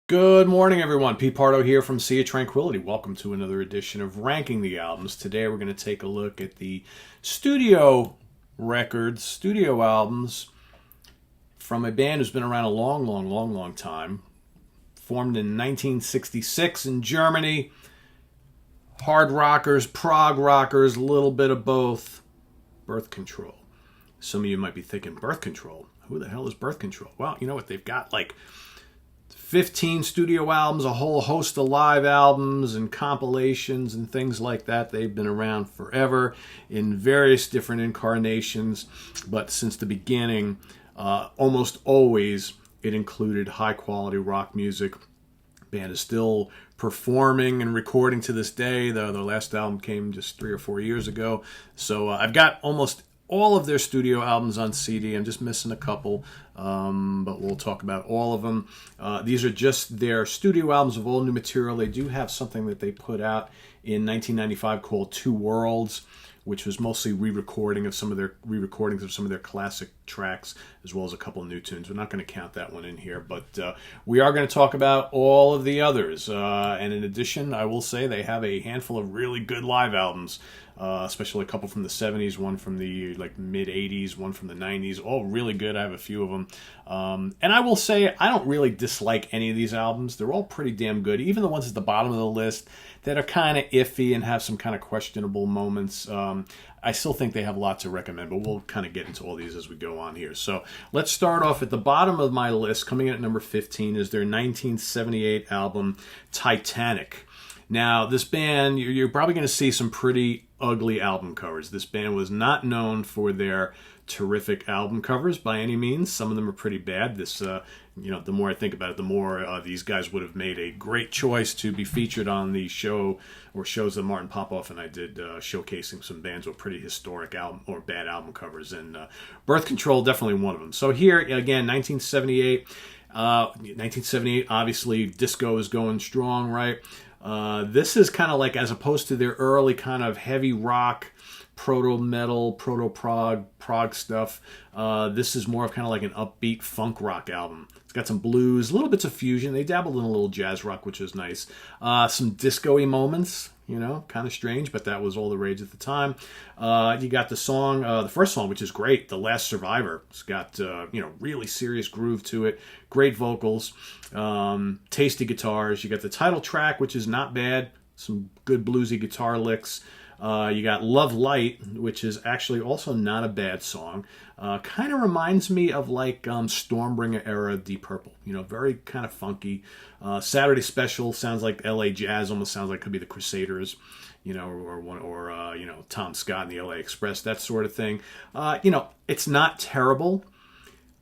Good morning, everyone. Pete Pardo here from Sea of Tranquility. Welcome to another edition of Ranking the Albums. Today we're going to take a look at the studio records, studio albums from a band who's been around a long time. Formed in 1966 in Germany. Hard rockers, prog rockers, a little bit of both. Birth Control. Some of you might be thinking, Birth Control? Who the hell is Birth Control? Well, you know what? They've got like 15 studio albums, a whole host of live albums and compilations and things like that. They've been around forever in various different incarnations, but since the beginning, almost always it included high-quality rock music. The band is still performing and recording to this day. Their last album came just 3 or 4 years ago. So I've got almost all of their studio albums on CD. I'm just missing a couple, but we'll talk about all of them. These are just their studio albums of all new material. They do have something that they put out in 1995 called Two Worlds, which was mostly re-recordings of some of their classic tracks, as well as a couple of new tunes. We're not going to count that one in here, but we are going to talk about all of the others. And in addition, I will say they have a handful of really good live albums, especially a couple from the 70s, one from the mid-80s, one from the 90s. All really good. I have a few of them. And I will say I don't really dislike any of these albums. They're all pretty damn good, even the ones at the bottom of the list that are kind of iffy and have some kind of questionable moments. I still think they have a lot to recommend, but we'll kind of get into all these as we go on here. So let's start off at the bottom of my list. Coming in at number 15 is their 1978 album, Titanic. Now, this band, you're probably going to see some pretty ugly album covers. This band was not known for their terrific album covers by any means. Some of them are pretty bad. The more I think about it, the more these guys would have made a great choice to be featured on the show or shows that Martin Popoff and I did, showcasing some bands with pretty historic album or bad album covers. And Birth Control, definitely one of them. So here, again, 1978. 1978, obviously, disco is going strong, right? This is kind of like, as opposed to their early kind of heavy rock, proto-metal, proto-prog stuff, this is more of kind of like an upbeat funk rock album. It's got some blues, little bits of fusion. They dabbled in a little jazz rock, which is nice. Some disco-y moments, kind of strange, but that was all the rage at the time. You got the song, the first song, which is great, The Last Survivor. It's got, really serious groove to it. Great vocals, tasty guitars. You got the title track, which is not bad. Some good bluesy guitar licks. You got Love Light, which is actually also not a bad song. Kind of reminds me of like Stormbringer era Deep Purple. Very kind of funky. Saturday Special sounds like LA Jazz, almost sounds like it could be the Crusaders, or Tom Scott and the LA Express, that sort of thing. It's not terrible.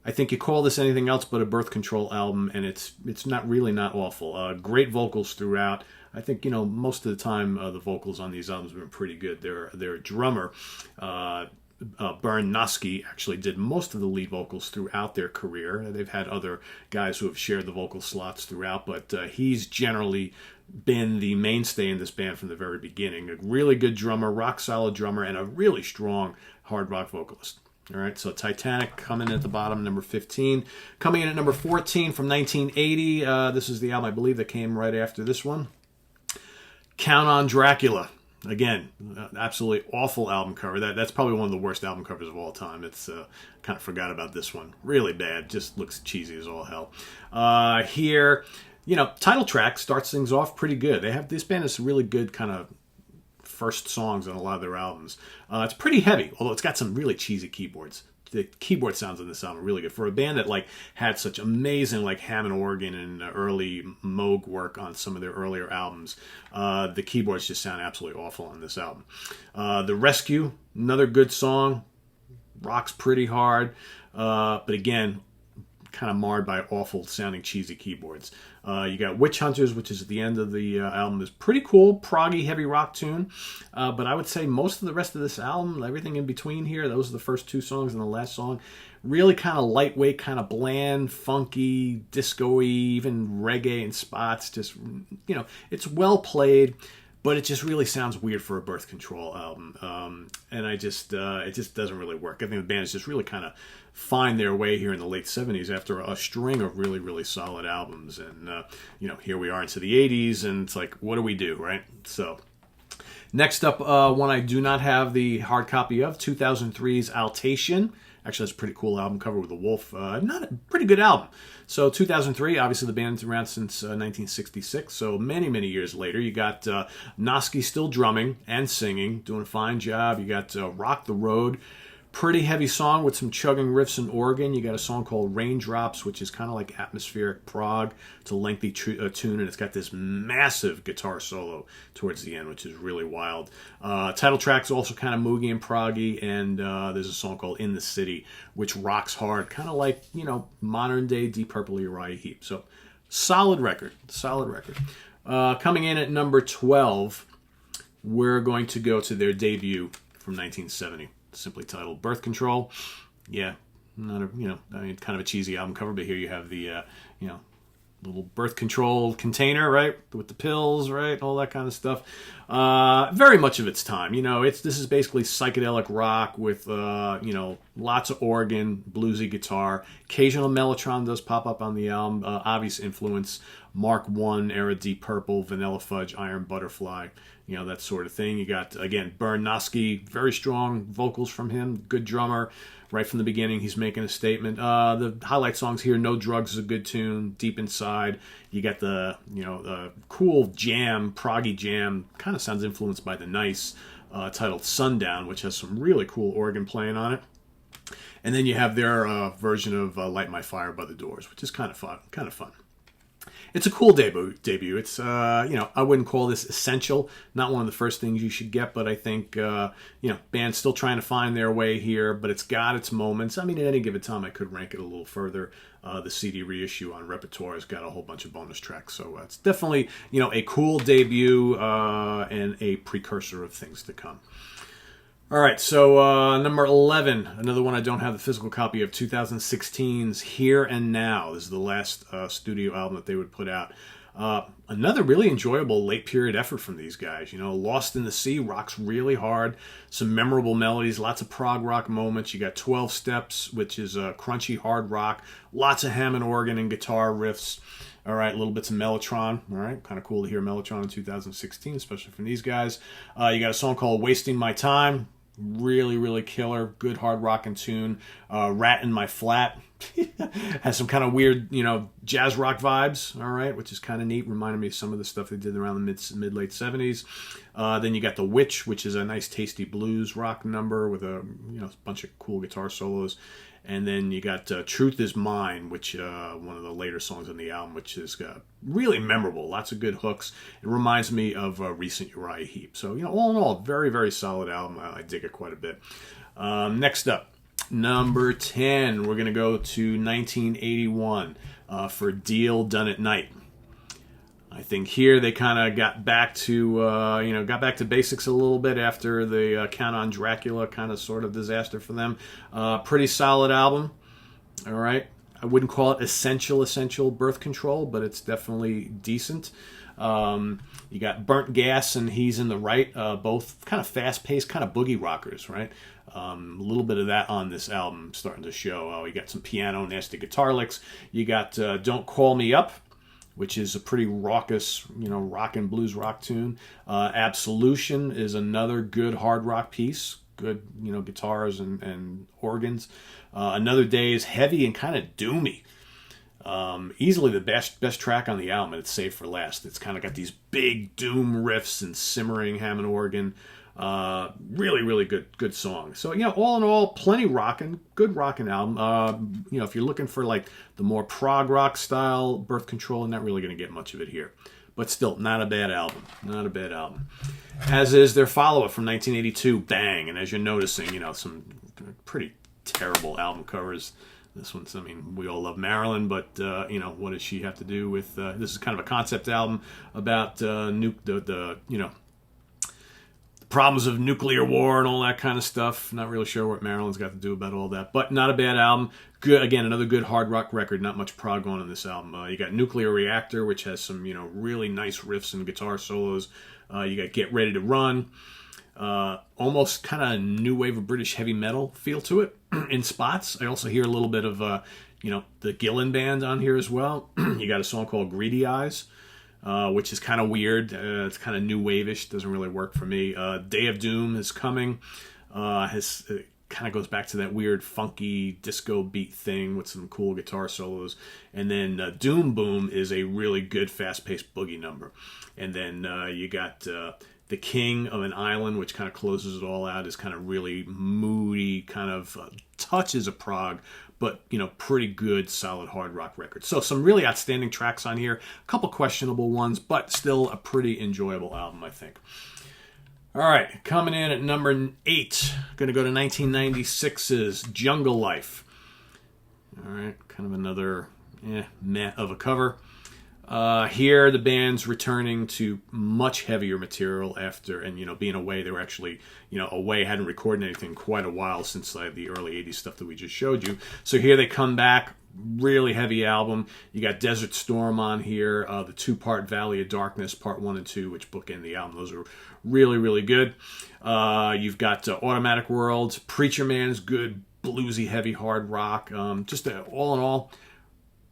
I think you call this anything else but a Birth Control album, and it's not awful. Great vocals throughout. I think, most of the time the vocals on these albums have been pretty good. Their drummer, Bernd Noske, actually did most of the lead vocals throughout their career. They've had other guys who have shared the vocal slots throughout, but he's generally been the mainstay in this band from the very beginning. A really good drummer, rock-solid drummer, and a really strong hard rock vocalist. All right, so Titanic coming in at the bottom, number 15. Coming in at number 14 from 1980. This is the album, I believe, that came right after this one. Count on Dracula. Again, absolutely awful album cover. That's probably one of the worst album covers of all time. It's kind of forgot about this one. Really bad. Just looks cheesy as all hell. Here, title track starts things off pretty good. This band has really good kind of first songs on a lot of their albums. It's pretty heavy, although it's got some really cheesy keyboards. The keyboard sounds in this album are really good. For a band that had such amazing Hammond organ and early Moog work on some of their earlier albums, the keyboards just sound absolutely awful on this album. The Rescue, another good song, rocks pretty hard, but again, kind of marred by awful sounding cheesy keyboards. You got Witch Hunters, which is at the end of the album, is pretty cool, proggy, heavy rock tune. But I would say most of the rest of this album, everything in between here, those are the first two songs and the last song, really kind of lightweight, kind of bland, funky, disco-y, even reggae in spots. Just, it's well played, but it just really sounds weird for a birth control album. And it just doesn't really work. I think the band is just really kind of find their way here in the late 70s after a string of really, really solid albums. And, here we are into the 80s, and it's like, what do we do, right? So next up, one I do not have the hard copy of, 2003's Altation. Actually, that's a pretty cool album cover with a wolf. Not a pretty good album. So 2003, obviously the band's around since 1966. So many, many years later, you got Noski still drumming and singing, doing a fine job. You got Rock the Road. Pretty heavy song with some chugging riffs and organ. You got a song called Raindrops, which is kind of like atmospheric prog. It's a lengthy tune, and it's got this massive guitar solo towards the end, which is really wild. Title track's also kind of moogie and proggy, and there's a song called In the City, which rocks hard, kind of like, modern-day Deep Purple Uriah Heep. So, solid record. Coming in at number 12, we're going to go to their debut from 1970. Simply titled Birth Control. Yeah, not a, kind of a cheesy album cover, but here you have the, little birth control container, right, with the pills, right, all that kind of stuff. Very much of its time. This is basically psychedelic rock with, lots of organ, bluesy guitar. Occasional mellotron does pop up on the album. Obvious influence, Mark I era Deep Purple, Vanilla Fudge, Iron Butterfly, that sort of thing. You got, again, Bern Noski, very strong vocals from him, good drummer. Right from the beginning, he's making a statement. The highlight songs here, No Drugs is a good tune, Deep Inside. You got the, the cool jam, proggy jam, kind of sounds influenced by The Nice, titled Sundown, which has some really cool organ playing on it. And then you have their version of Light My Fire by the Doors, which is kind of fun. It's a cool debut. It's, I wouldn't call this essential. Not one of the first things you should get, but I think, band's still trying to find their way here, but it's got its moments. I mean, at any given time, I could rank it a little further. The CD reissue on Repertoire has got a whole bunch of bonus tracks, so it's definitely, a cool debut and a precursor of things to come. All right, so number 11, another one I don't have the physical copy of, 2016's Here and Now. This is the last studio album that they would put out. Another really enjoyable late period effort from these guys. Lost in the Sea rocks really hard. Some memorable melodies, lots of prog rock moments. You got 12 Steps, which is crunchy hard rock. Lots of Hammond organ and guitar riffs. All right, little bits of Mellotron. All right, kind of cool to hear Mellotron in 2016, especially from these guys. You got a song called Wasting My Time. Really, really killer. Good hard rockin' tune. Rat in My Flat. Has some kind of weird, jazz rock vibes, all right, which is kind of neat. Reminded me of some of the stuff they did around the mid-late 70s. Then you got The Witch, which is a nice, tasty blues rock number with a bunch of cool guitar solos. And then you got Truth Is Mine, which one of the later songs on the album, which is really memorable. Lots of good hooks. It reminds me of recent Uriah Heep. So, all in all, very, very solid album. I dig it quite a bit. Next up, number 10, we're going to go to 1981 for Deal Done at Night. I think here they kind of got back to basics a little bit after the Count on Dracula kind of sort of disaster for them. Pretty solid album. All right. I wouldn't call it essential birth control, but it's definitely decent. You got Burnt Gas and He's in the Right, both kind of fast-paced, kind of boogie rockers, right? A little bit of that on this album starting to show. You got some piano, nasty guitar licks. You got Don't Call Me Up, which is a pretty raucous, rock and blues rock tune. Absolution is another good hard rock piece. Good, guitars and organs. Another Day is heavy and kind of doomy. Easily the best track on the album, and it's saved for last. It's kind of got these big doom riffs and simmering Hammond organ. Really, really good song. So, all in all, plenty rockin', good rockin' album. If you're looking for like the more prog rock style birth control, not really going to get much of it here. But still, not a bad album. Not a bad album. As is their follow-up from 1982, Bang. And as you're noticing, some pretty terrible album covers. This one's, we all love Marilyn, but, what does she have to do with, this is kind of a concept album about, problems of nuclear war and all that kind of stuff. Not really sure what Marilyn's got to do about all that, but not a bad album. Good, again, another good hard rock record. Not much prog going on this album. You got Nuclear Reactor, which has some really nice riffs and guitar solos. You got Get Ready to Run. Almost kind of new wave of British heavy metal feel to it in spots. I also hear a little bit of the Gillan Band on here as well. You got a song called Greedy Eyes, which is kind of weird. It's kind of new wave-ish. Doesn't really work for me. Day of Doom is coming. It kind of goes back to that weird funky disco beat thing with some cool guitar solos. And then Doom Boom is a really good fast-paced boogie number. And then you got The King of an Island, which kind of closes it all out, is kind of really moody, kind of touches of prog, but pretty good, solid hard rock record. So some really outstanding tracks on here, a couple questionable ones, but still a pretty enjoyable album, I think. All right, coming in at number 8, going to go to 1996's Jungle Life. All right, kind of another meh of a cover. Here the band's returning to much heavier material after, and being away. They were actually away, hadn't recorded anything quite a while since the early 80s stuff that we just showed you. So here they come back, really heavy album. You got Desert Storm on here, the 2-part Valley of Darkness, part 1 and 2, which bookend the album. Those are really, really good. You've got Automatic World, Preacher Man's good, bluesy, heavy, hard rock. Just all in all,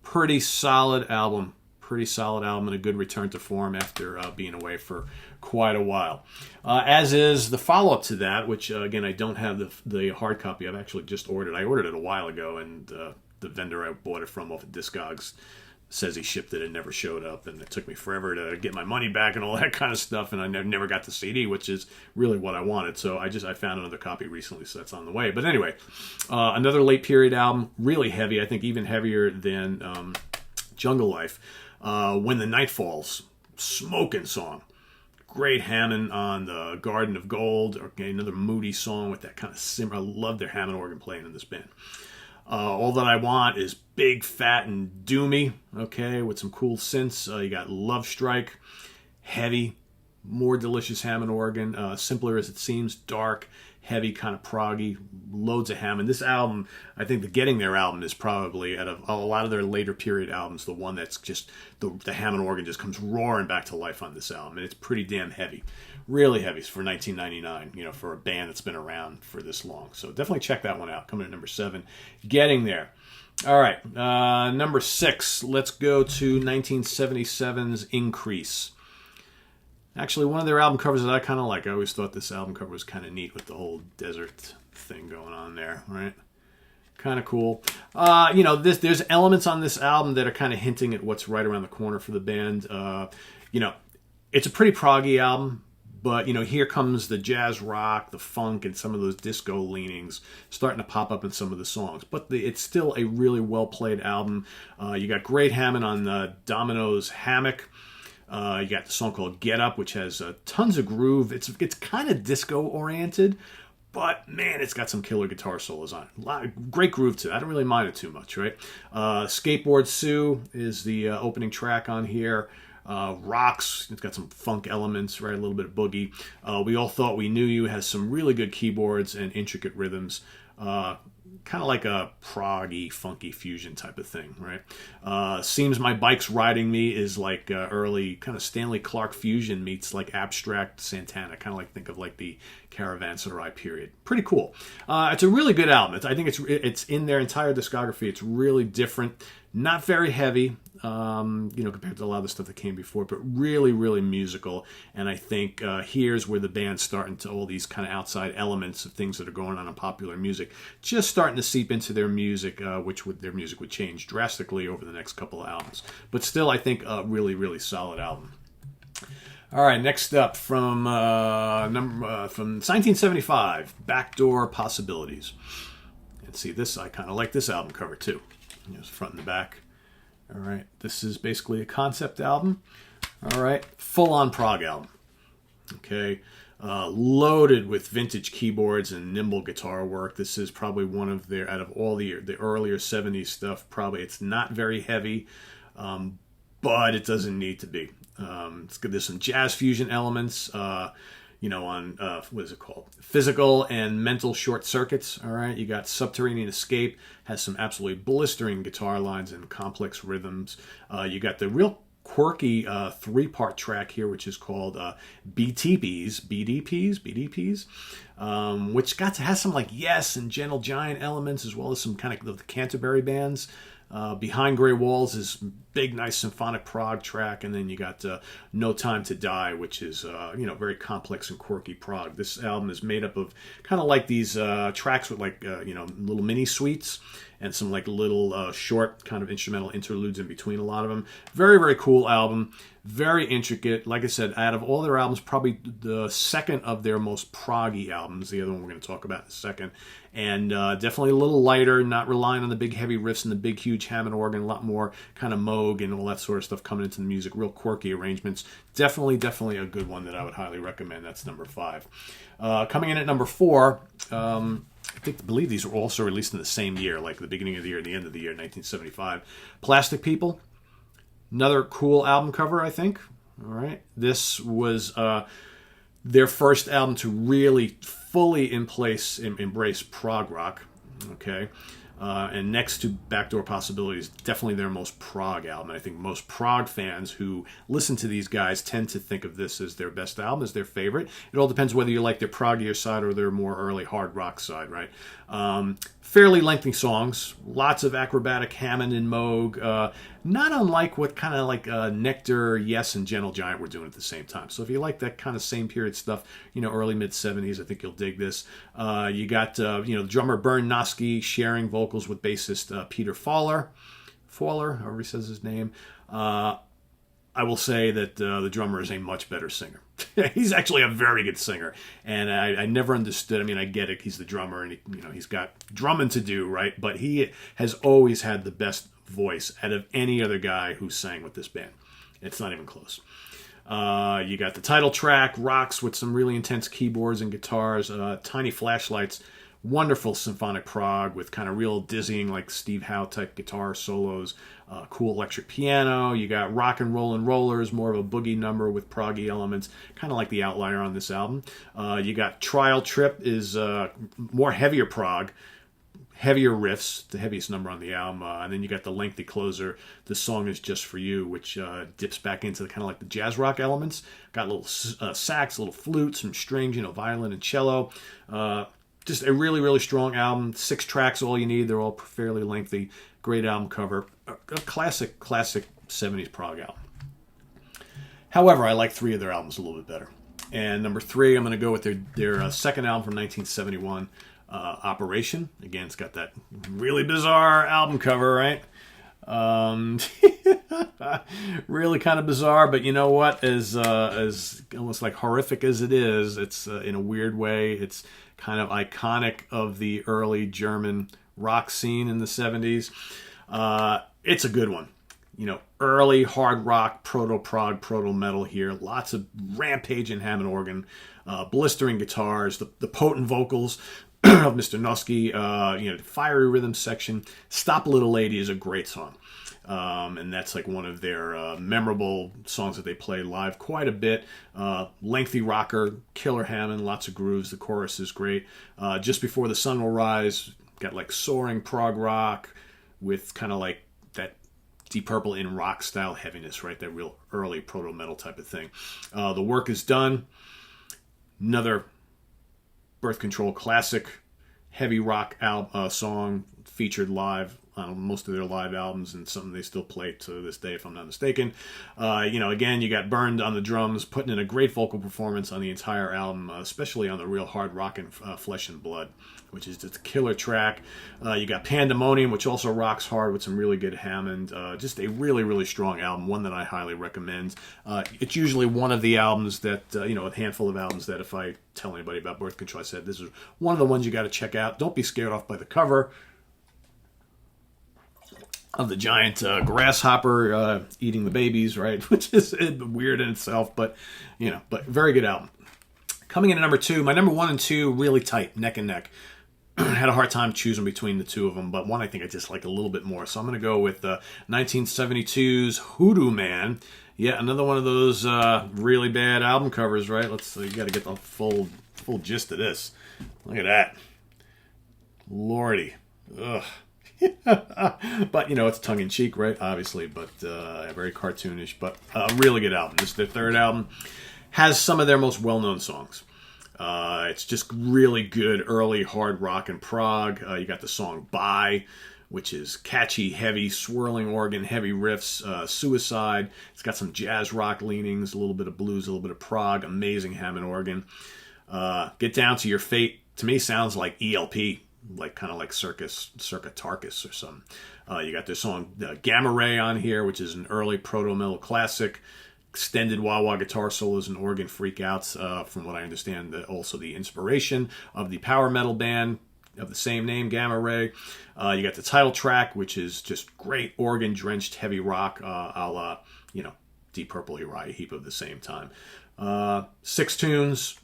pretty solid album. Pretty solid album and a good return to form after being away for quite a while. As is the follow-up to that, which, again, I don't have the hard copy. I've actually just ordered. I ordered it a while ago, and the vendor I bought it from off of Discogs says he shipped it and never showed up, and it took me forever to get my money back and all that kind of stuff, and I never got the CD, which is really what I wanted. So I found another copy recently, so that's on the way. But anyway, another late period album, really heavy. I think even heavier than Jungle Life. When the Night Falls, smoking song. Great Hammond on the Garden of Gold. Okay, another moody song with that kind of simmer. I love their Hammond organ playing in this band. All That I Want is big, fat, and doomy. Okay, with some cool synths. You got Love Strike, heavy, more delicious Hammond organ. Simpler As It Seems, dark, heavy, kind of proggy, loads of Hammond. This album, I think the Getting There album is probably, out of a lot of their later period albums, the one that's just, the Hammond organ just comes roaring back to life on this album, and it's pretty damn heavy. Really heavy for 1999, for a band that's been around for this long. So definitely check that one out. Coming at number 7, Getting There. All right, number 6, let's go to 1977's Increase. Actually, one of their album covers that I kind of like. I always thought this album cover was kind of neat with the whole desert thing going on there, right? Kind of cool. There's elements on this album that are kind of hinting at what's right around the corner for the band. It's a pretty proggy album, but, here comes the jazz rock, the funk, and some of those disco leanings starting to pop up in some of the songs. But it's still a really well-played album. You got great Hammond on Domino's Hammock. You got the song called Get Up, which has tons of groove. It's kind of disco-oriented, but, man, it's got some killer guitar solos on it. Great groove, too. I don't really mind it too much, right? Skateboard Sue is the opening track on here. Rocks, it's got some funk elements, right? A little bit of boogie. We All Thought We Knew You has some really good keyboards and intricate rhythms. Kind of like a proggy, funky fusion type of thing, right? Seems My Bike's Riding Me is like early kind of Stanley Clarke fusion meets like abstract Santana, kind of like think of like the Caravanserai period. Pretty cool. It's a really good album. I think it's in their entire discography. It's really different, not very heavy, compared to a lot of the stuff that came before, but really, really musical. And I think here's where the band's starting to, all these kind of outside elements of things that are going on in popular music, just starting to seep into their music, their music would change drastically over the next couple of albums. But still, I think a really, really solid album. All right, next up from 1975, Backdoor Possibilities. And see this, I kind of like this album cover too. It's front and the back. All right, this is basically a concept album. All right, full-on prog album. Okay, loaded with vintage keyboards and nimble guitar work. This is probably one of their, out of all the earlier 70s stuff, probably it's not very heavy, but it doesn't need to be. It's good. There's some jazz fusion elements. on what is it called? Physical and mental short circuits. All right, you got Subterranean Escape, has some absolutely blistering guitar lines and complex rhythms. You got the real quirky 3-part track here, which is called BDPs, which has some like Yes and Gentle Giant elements, as well as some kind of the Canterbury bands. Behind Grey Walls is big, nice symphonic prog track, and then you got No Time to Die, which is very complex and quirky prog. This album is made up of kind of like these tracks with like little mini suites and some like little short kind of instrumental interludes in between a lot of them. Very, very cool album. Very intricate. Like I said, out of all their albums, probably the second of their most proggy albums. The other one we're going to talk about in a second. And definitely a little lighter, not relying on the big heavy riffs and the big huge Hammond organ. A lot more kind of Moog and all that sort of stuff coming into the music. Real quirky arrangements. Definitely a good one that I would highly recommend. That's number 5. Coming in at number 4, I believe these were also released in the same year, like the beginning of the year and the end of the year, 1975. Plastic People. Another cool album cover, I think. All right. This was their first album to really fully embrace prog rock. Okay. And next to Backdoor Possibilities, definitely their most prog album. I think most prog fans who listen to these guys tend to think of this as their best album, as their favorite. It all depends whether you like their proggier side or their more early hard rock side, right? Fairly lengthy songs, lots of acrobatic Hammond and Moog, not unlike what kind of like Nectar, Yes, and Gentle Giant were doing at the same time. So if you like that kind of same period stuff, early mid-70s, I think you'll dig this. You got, the drummer Bern Noske sharing vocals with bassist Peter Fowler, however he says his name. I will say that the drummer is a much better singer. He's actually a very good singer, and I never understood. I mean, I get it. He's the drummer, and he's got drumming to do, right? But he has always had the best voice out of any other guy who sang with this band. It's not even close. You got the title track, rocks with some really intense keyboards and guitars, tiny flashlights. Wonderful symphonic prog with kind of real dizzying, like Steve Howe type guitar solos, cool electric piano. You got Rock and Rollin' Rollers, more of a boogie number with proggy elements, kind of like the outlier on this album. You got Trial Trip is more heavier prog, heavier riffs, the heaviest number on the album. And then you got the lengthy closer, The Song Is Just For You, which dips back into the kind of like the jazz rock elements. Got little sax, little flutes, some strings, violin and cello. Just a really, really strong album. 6 tracks, all you need. They're all fairly lengthy. Great album cover. A classic 70s prog album. However, I like 3 of their albums a little bit better. And number 3, I'm going to go with their second album from 1971, Operation. Again, it's got that really bizarre album cover, right? Really kind of bizarre, but you know what? As almost like horrific as it is, it's in a weird way, it's kind of iconic of the early German rock scene in the 70s. It's a good one. Early hard rock, proto-prog, proto-metal here. Lots of rampaging Hammond organ, blistering guitars, the potent vocals of Mr. Noske, fiery rhythm section. Stop Little Lady is a great song. And that's like one of their memorable songs that they play live quite a bit. Lengthy rocker, killer Hammond, lots of grooves. The chorus is great. Just Before the Sun Will Rise, got like soaring prog rock with kind of like that Deep Purple in rock style heaviness, right? That real early proto-metal type of thing. The Work Is Done, another Birth Control classic, heavy rock song featured live on most of their live albums, and something they still play to this day, if I'm not mistaken. Again, you got Burned on the drums, putting in a great vocal performance on the entire album, especially on the real hard rockin' Flesh and Blood, which is just a killer track. You got Pandemonium, which also rocks hard with some really good Hammond. Just a really, really strong album, one that I highly recommend. It's usually one of the albums that, a handful of albums that if I tell anybody about Birth Control, I said this is one of the ones you got to check out. Don't be scared off by the cover of the giant grasshopper eating the babies, right? Which is weird in itself, but very good album. Coming in at number 2, my number 1 and 2 really tight, neck and neck. Had a hard time choosing between the two of them, but one I think I just like a little bit more. So I'm going to go with 1972's Hoodoo Man. Yeah, another one of those really bad album covers, right? You got to get the full gist of this. Look at that. Lordy. Ugh. But, it's tongue-in-cheek, right? Obviously, but very cartoonish. But a really good album. This is their third album. Has some of their most well-known songs. It's just really good early hard rock and prog. You got the song Bye, which is catchy, heavy, swirling organ, heavy riffs, Suicide. It's got some jazz rock leanings, a little bit of blues, a little bit of prog, amazing Hammond organ. Get Down to Your Fate, to me, sounds like ELP, kind of like Circa Tarkus or something. You got this song Gamma Ray on here, which is an early proto-metal classic. Extended wah-wah guitar solos and organ freakouts, from what I understand, also the inspiration of the power metal band of the same name, Gamma Ray. You got the title track, which is just great organ-drenched heavy rock, a la, Deep Purple, Uriah Heep of the same time. 6 tunes,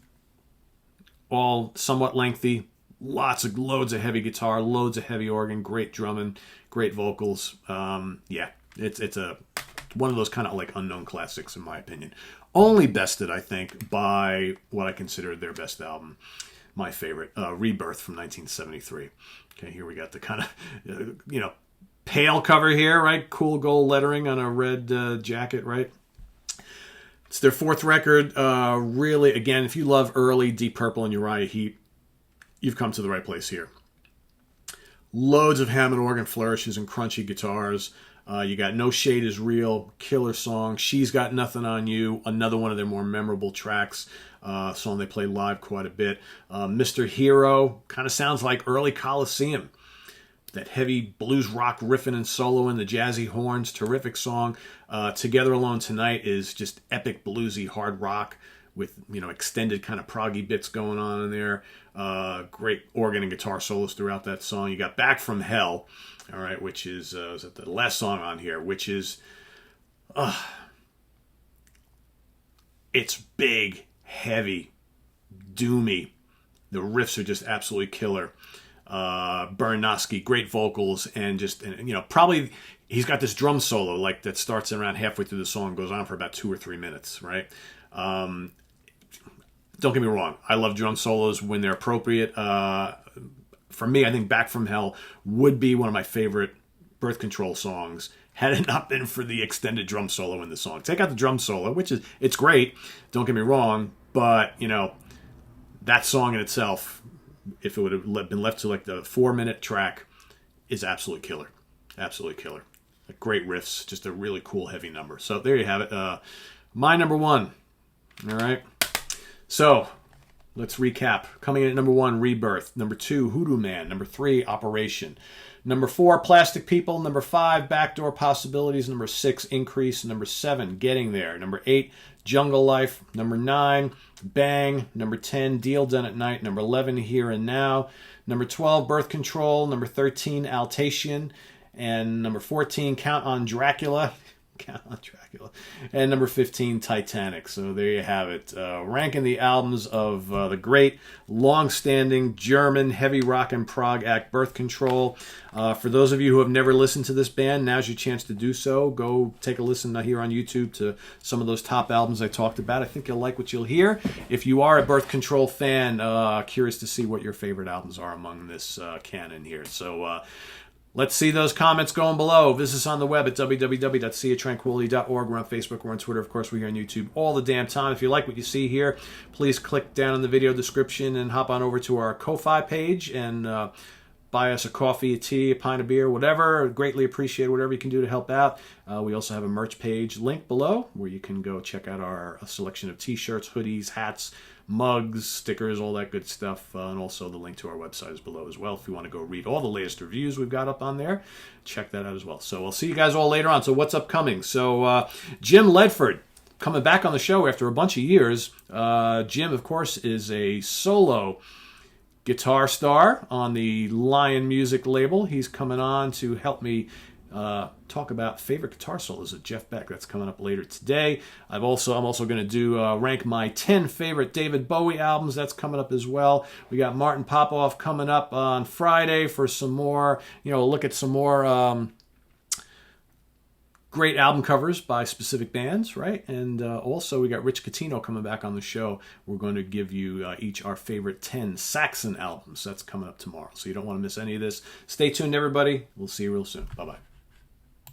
all somewhat lengthy. Loads of heavy guitar, loads of heavy organ, great drumming, great vocals. It's one of those kind of like unknown classics in my opinion. Only bested, I think, by what I consider their best album, my favorite, Rebirth from 1973. Okay, here we got the kind of, pale cover here, right? Cool gold lettering on a red jacket, right? It's their fourth record. Really, again, if you love early Deep Purple and Uriah Heep, you've come to the right place here. Loads of Hammond organ flourishes and crunchy guitars. You got No Shade Is Real, killer song. She's Got Nothing on You, another one of their more memorable tracks. Song they play live quite a bit. Mr. Hero, kind of sounds like early Coliseum. That heavy blues rock riffing and soloing, the jazzy horns, terrific song. Together Alone Tonight is just epic bluesy hard rock with, extended kind of proggy bits going on in there. Great organ and guitar solos throughout that song. You got Back From Hell, all right, which is the last song on here, which is, it's big, heavy, doomy. The riffs are just absolutely killer. Bernowski, great vocals, and probably he's got this drum solo that starts around halfway through the song, goes on for about 2 or 3 minutes, right? Don't get me wrong, I love drum solos when they're appropriate. For me, I think Back From Hell would be one of my favorite Birth Control songs had it not been for the extended drum solo in the song. Take out the drum solo, it's great, don't get me wrong, but, that song in itself, if it would have been left to the 4-minute track, is absolutely killer. Absolutely killer. Great riffs, just a really cool heavy number. So there you have it. My number one. All right. So let's recap. Coming in at number 1, Rebirth. Number 2, Hoodoo Man. Number 3, Operation. Number 4, Plastic People. Number 5, Backdoor Possibilities. Number 6, Increase. Number 7, Getting There. Number 8, Jungle Life. Number 9, Bang. Number 10, Deal Done at Night. Number 11, Here and Now. Number 12, Birth Control. Number 13, Altation. And number 14, Count on Dracula. Count on Dracula. And number 15, Titanic. So there you have it. Ranking the albums of the great, long-standing German heavy rock and prog act Birth Control. For those of you who have never listened to this band, now's your chance to do so. Go take a listen here on YouTube to some of those top albums I talked about. I think you'll like what you'll hear. If you are a Birth Control fan, curious to see what your favorite albums are among this canon here. So let's see those comments going below. Visit us on the web at www.seatranquility.org. We're on Facebook. We're on Twitter. Of course, we're here on YouTube all the damn time. If you like what you see here, please click down in the video description and hop on over to our Ko-Fi page and buy us a coffee, a tea, a pint of beer, whatever. Greatly appreciate whatever you can do to help out. We also have a merch page link below where you can go check out our selection of t-shirts, hoodies, hats, mugs, stickers, all that good stuff. And also the link to our website is below as well. If you want to go read all the latest reviews we've got up on there, check that out as well. So I'll see you guys all later on. So what's upcoming? So Jim Ledford coming back on the show after a bunch of years. Jim, of course, is a solo guitar star on the Lion Music label. He's coming on to help me talk about favorite guitar solos of Jeff Beck. That's coming up later today. I'm also going to do rank my 10 favorite David Bowie albums. That's coming up as well. We got Martin Popoff coming up on Friday for some more, look at some more great album covers by specific bands, right? And also we got Rich Catino coming back on the show. We're going to give you each our favorite 10 Saxon albums. That's coming up tomorrow, so you don't want to miss any of this. Stay tuned, everybody. We'll see you real soon. Bye-bye.